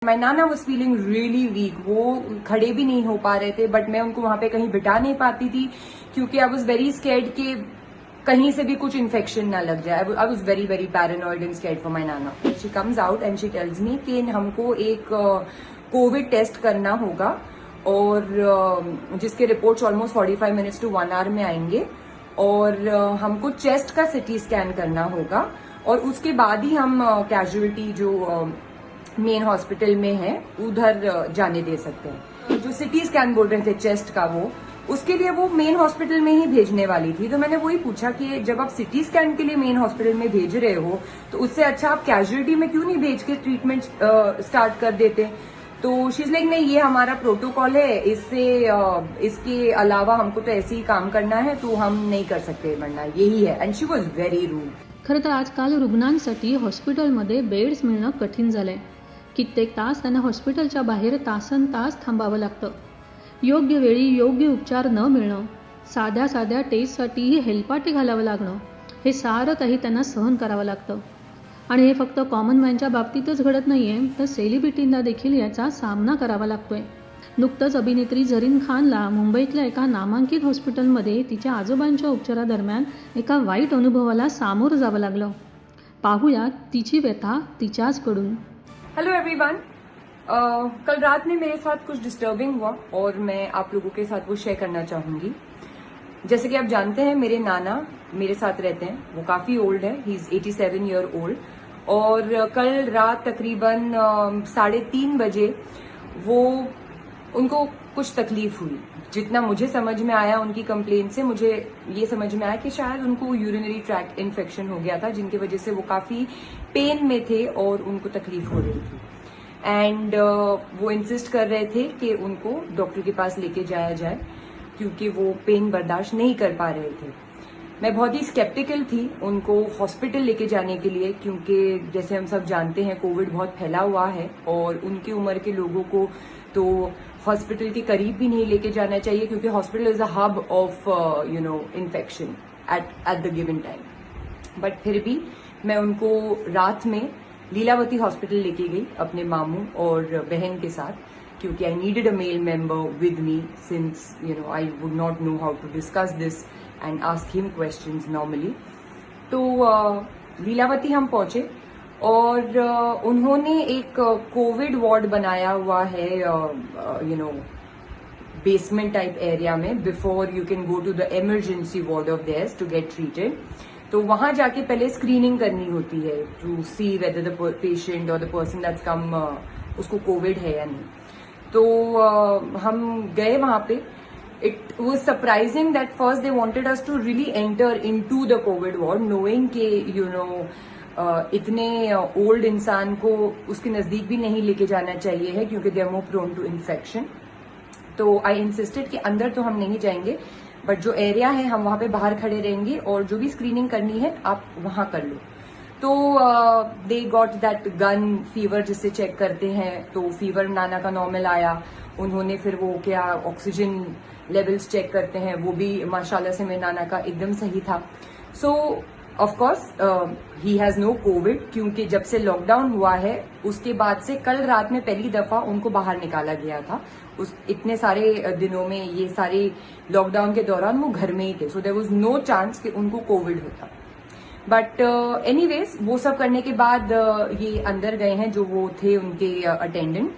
My Nana was feeling really weak, वो खड़े भी नहीं हो पा रहे थे, बट मैं उनको वहां पे कहीं बिठा नहीं पाती थी क्योंकि आई वॉज वेरी स्कैर्ड कि कहीं से भी कुछ इन्फेक्शन ना लग जाए. I was very very paranoid and scared for my नाना. She comes out and she tells me कि हमको एक कोविड टेस्ट करना होगा और जिसके reports almost 45 minutes to 1 hour में आएंगे और हमको चेस्ट का सिटी स्कैन करना होगा और उसके बाद ही हम कैजुअलिटी जो मेन हॉस्पिटल में है उधर जाने दे सकते हैं. जो सिटी स्कैन बोल रहे थे चेस्ट का, वो उसके लिए वो मेन हॉस्पिटल में ही भेजने वाली थी. तो मैंने वही पूछा कि जब आप सिटी स्कैन के लिए मेन हॉस्पिटल में भेज रहे हो तो उससे अच्छा आप कैजुअलिटी में क्यों नहीं भेज के ट्रीटमेंट स्टार्ट कर देते. तो शीज लाइक नहीं, ये हमारा प्रोटोकॉल है, इसके अलावा हमको तो ऐसे ही काम करना है, तो हम नहीं कर सकते, वरना यही है. And she was very rude. खरं तर आजकाल रुग्णांसाठी हॉस्पिटलमध्ये बेड्स मिळणं कठीण झालंय. कित्येक तास त्यांना हॉस्पिटलच्या बाहेर तासनतास थांबावं लागतं. योग्य वेळी योग्य उपचार न मिळणं, साध्या साध्या टेस्टसाठीही हेलपाटे घालावं लागणं, हे सारं काही त्यांना सहन करावं लागतं. आणि हे फक्त कॉमन मॅनच्या बाबतीतच घडत नाहीये, तर सेलिब्रिटींना देखील याचा सामना करावा लागतोय. नुकतंच अभिनेत्री झरीन खानला मुंबईतल्या एका नामांकित हॉस्पिटलमध्ये तिच्या आजोबांच्या उपचारादरम्यान एका वाईट अनुभवाला सामोरं जावं लागलं. पाहूया तिची व्यथा तिच्याचकडून. Hello everyone. कल रात में मेरे साथ कुछ डिस्टर्बिंग हुआ और मैं आप लोगों के साथ वो शेयर करना चाहूंगी. जैसे कि आप जानते हैं मेरे नाना मेरे साथ रहते हैं, वो काफी ओल्ड है, ही इज 87 ईयर ओल्ड. और कल रात तकरीबन 3:30 बजे उनको कुछ तकलीफ हुई. जितना मुझे समझ में आया उनकी कंप्लेंट से, मुझे ये समझ में आया कि शायद उनको यूरिनरी ट्रैक्ट इन्फेक्शन हो गया था, जिनकी वजह से वो काफी पेन में थे और उनको तकलीफ हो रही थी. एंड वो इंसिस्ट कर रहे थे कि उनको डॉक्टर के पास लेके जाया जाए क्योंकि वो पेन बर्दाश्त नहीं कर पा रहे थे. मैं बहुत ही स्केप्टिकल थी उनको हॉस्पिटल लेके जाने के लिए, क्योंकि जैसे हम सब जानते हैं कोविड बहुत फैला हुआ है और उनकी उम्र के लोगों को तो हॉस्पिटल के करीब भी नहीं लेके जाना चाहिए क्योंकि hospital is a hub of infection at the given time. But फिर भी मैं उनको रात में लीलावती हॉस्पिटल लेके गई अपने मामू और बहन के साथ, क्योंकि I needed a male member with me since I would not know how to discuss this and ask him questions normally. तो लीलावती हम पहुंचे और उन्होंने एक कोविड वार्ड बनाया हुआ है बेसमेंट टाइप एरिया में, before you can go to the emergency ward of there's to get treated. तो वहां जाके पहले स्क्रीनिंग करनी होती है to see whether the patient और द पर्सन दैट्स कम उसको कोविड है या नहीं. तो हम गए वहां पे. It was surprising that first they wanted us to really enter in to the covid ward, knowing के इतने ओल्ड इंसान को उसके नजदीक भी नहीं लेके जाना चाहिए है क्योंकि they are more prone to infection. तो आई इंसिस्टेड कि अंदर तो हम नहीं जाएंगे, बट जो एरिया है हम वहां पे बाहर खड़े रहेंगे और जो भी स्क्रीनिंग करनी है आप वहां कर लो. तो they got that gun fever जिससे चेक करते हैं. तो फीवर नाना का नॉर्मल आया. उन्होंने फिर वो क्या ऑक्सीजन लेवल्स चेक करते हैं, वो भी माशाल्लाह से मेरे नाना का एकदम सही था. So of course he has no covid, क्योंकि जब से लॉकडाउन हुआ है उसके बाद से कल रात में पहली दफा उनको बाहर निकाला गया था. इतने सारे दिनों में, ये सारे लॉकडाउन के दौरान वो घर में ही थे, so there was no chance कि उनको कोविड होता. बट एनीवेज वो सब करने के बाद ये अंदर गए हैं जो वो थे उनके अटेंडेंट,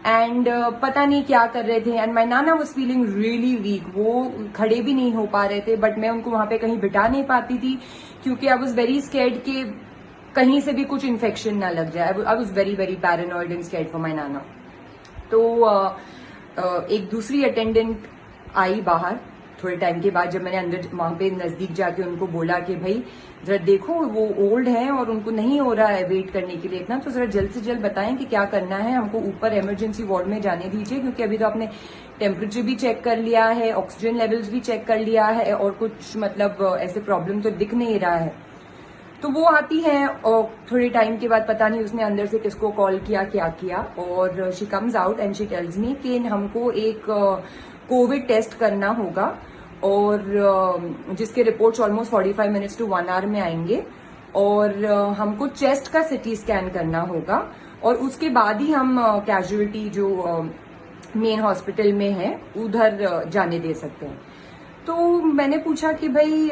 एंड पता नहीं क्या कर रहे थे. And my Nana was feeling really weak, वो खड़े भी नहीं हो पा रहे थे, बट मैं उनको वहां पे कहीं बिठा नहीं पाती थी क्योंकि आई वॉज वेरी स्कैर्ड कि कहीं से भी कुछ इन्फेक्शन ना लग जाए. I was very very paranoid and scared for my नाना. तो एक दूसरी अटेंडेंट आई बाहर थोड़े टाइम के बाद, जब मैंने अंदर वहां पे नजदीक जाके उनको बोला कि भाई जरा देखो वो ओल्ड हैं और उनको नहीं हो रहा है वेट करने के लिए इतना, तो जरा जल्द से जल्द बताएं कि क्या करना है, हमको ऊपर इमरजेंसी वार्ड में जाने दीजिए क्योंकि अभी तो आपने टेम्परेचर भी चेक कर लिया है, ऑक्सीजन लेवल्स भी चेक कर लिया है और कुछ मतलब ऐसे प्रॉब्लम तो दिख नहीं रहा है. तो वो आती है और थोड़े टाइम के बाद पता नहीं उसने अंदर से किसको कॉल किया क्या किया, और she comes out and she tells me कि हमको एक कोविड टेस्ट करना होगा और जिसके reports almost 45 minutes to 1 hour में आएंगे और हमको चेस्ट का सिटी स्कैन करना होगा और उसके बाद ही हम कैजुअलिटी जो मेन हॉस्पिटल में है उधर जाने दे सकते हैं। तो मैंने पूछा कि भाई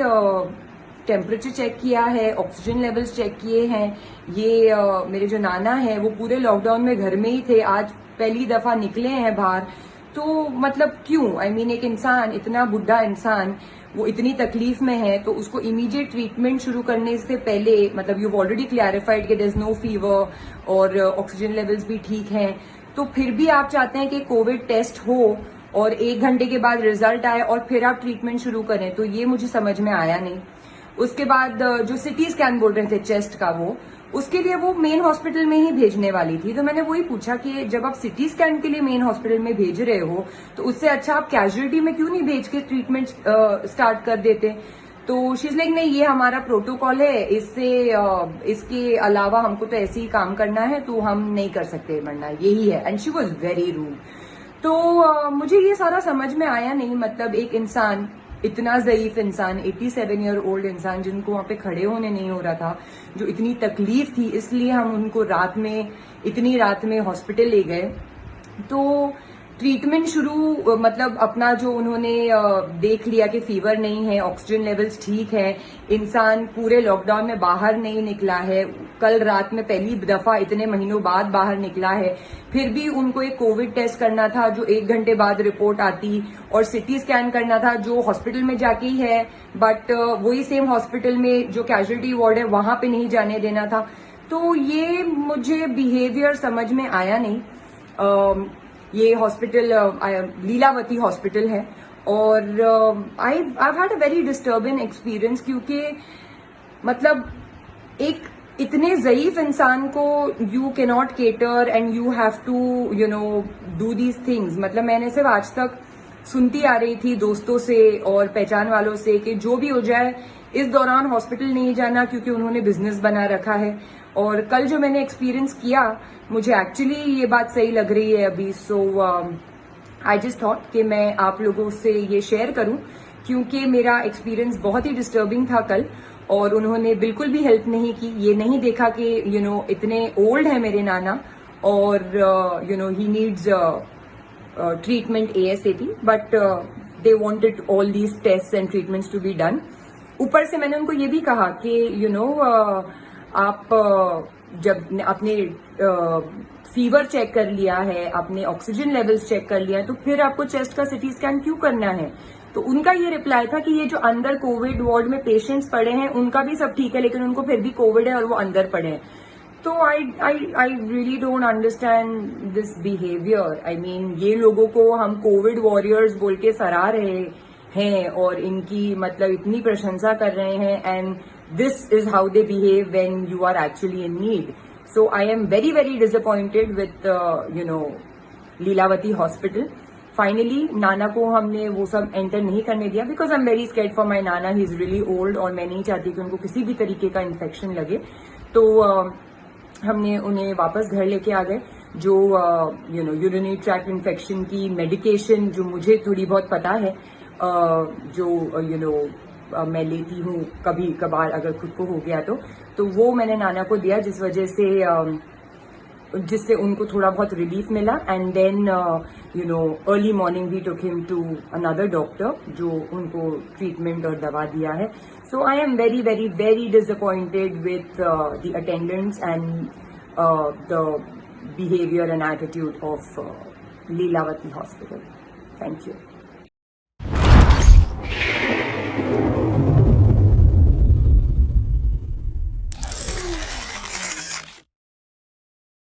टेम्परेचर चेक किया है, ऑक्सीजन लेवल्स चेक किए हैं, ये मेरे जो नाना है वो पूरे लॉकडाउन में घर में ही थे, आज पहली दफा निकले हैं बाहर, तो मतलब क्यों? आई मीन एक इंसान, इतना बुढ़ा इंसान, वो इतनी तकलीफ में है, तो उसको इमीडिएट ट्रीटमेंट शुरू करने से पहले, मतलब यू ऑलरेडी क्लैरिफाइड कि देयर इज नो फीवर और ऑक्सीजन लेवल्स भी ठीक हैं, तो फिर भी आप चाहते हैं कि कोविड टेस्ट हो और 1 घंटे के बाद रिजल्ट आए और फिर आप ट्रीटमेंट शुरू करें, तो ये मुझे समझ में आया नहीं। उसके बाद जो सिटी स्कैन बोल रहे थे चेस्ट का, वो उसके लिए वो मेन हॉस्पिटल में ही भेजने वाली थी। तो मैंने वही पूछा कि जब आप सिटी स्कैन के लिए मेन हॉस्पिटल में भेज रहे हो तो उससे अच्छा आप कैजुअलिटी में क्यों नहीं भेज के ट्रीटमेंट स्टार्ट कर देते? तो शी इज लाइक नहीं, ये हमारा प्रोटोकॉल है, इसके अलावा हमको तो ऐसे ही काम करना है, तो हम नहीं कर सकते, वरना यही है। And she was very rude. तो मुझे ये सारा समझ में आया नहीं, मतलब एक इंसान, इतना ज़ईफ इंसान, 87 ईयर ओल्ड इंसान, जिनको वहां पे खड़े होने नहीं हो रहा था, जो इतनी तकलीफ थी, इसलिए हम उनको इतनी रात में हॉस्पिटल ले गए। तो ट्रीटमेंट शुरू, मतलब अपना जो उन्होंने देख लिया कि फीवर नहीं है, ऑक्सीजन लेवल्स ठीक है, इंसान पूरे लॉकडाउन में बाहर नहीं निकला है, कल रात में पहली दफा इतने महीनों बाद बाहर निकला है, फिर भी उनको एक कोविड टेस्ट करना था जो 1 घंटे बाद रिपोर्ट आती, और सिटी स्कैन करना था जो हॉस्पिटल में जाके ही है, बट वही सेम हॉस्पिटल में जो कैजुअलिटी वार्ड है वहां पे नहीं जाने देना था। तो ये मुझे बिहेवियर समझ में आया नहीं। ये हॉस्पिटल लीलावती हॉस्पिटल है, और I had a very disturbing experience, क्योंकि मतलब एक इतने ज़ईफ इंसान को you can not cater and you have to do these things. मतलब मैंने सिर्फ आज तक सुनती आ रही थी दोस्तों से और पहचान वालों से कि जो भी हो जाए इस दौरान हॉस्पिटल नहीं जाना, क्योंकि उन्होंने बिजनेस बना रखा है। और कल जो मैंने एक्सपीरियंस किया, मुझे एक्चुअली ये बात सही लग रही है अभी। सो आई जस्ट थॉट कि मैं आप लोगों से ये शेयर करूं, क्योंकि मेरा एक्सपीरियंस बहुत ही डिस्टर्बिंग था कल, और उन्होंने बिल्कुल भी हेल्प नहीं की। ये नहीं देखा कि इतने ओल्ड है मेरे नाना, और he needs treatment ASAP, but they wanted all these test and treatments to be done. ऊपर से मैंने उनको ये भी कहा कि आप जब अपने फीवर चेक कर लिया है, अपने ऑक्सीजन लेवल्स चेक कर लिया है, तो फिर आपको चेस्ट का सिटी स्कैन क्यों करना है? तो उनका ये रिप्लाई था कि ये जो अंदर कोविड वार्ड में पेशेंट्स पड़े हैं उनका भी सब ठीक है, लेकिन उनको फिर भी कोविड है और वो अंदर पड़े हैं। तो I really don't understand this behaviour. I mean ये लोगों को हम कोविड वॉरियर्स बोल के सराह रहे हैं और इनकी मतलब इतनी प्रशंसा कर रहे हैं, and this is how they behave when you are actually in need. So I am very very disappointed with Lilavati hospital. Finally नाना को हमने वो सब एंटर नहीं करने दिया, because I am very scared for my नाना, ही इज रियली ओल्ड, और मैं नहीं चाहती कि उनको किसी भी तरीके का इन्फेक्शन लगे। तो हमने उन्हें वापस घर लेके आ गए। जो यूरिनरी ट्रैक्ट इन्फेक्शन की मेडिकेशन जो मुझे थोड़ी बहुत पता है, जो मैं लेती हूँ कभी कभार अगर खुद को हो गया तो वो मैंने नाना को दिया, जिस वजह से जिससे उनको थोड़ा बहुत रिलीफ मिला। And then early morning we took him to another doctor जो उनको ट्रीटमेंट और दवा दिया है। So I am very very very disappointed with the attendants and the behavior and attitude of Leelavati Hospital. Thank you.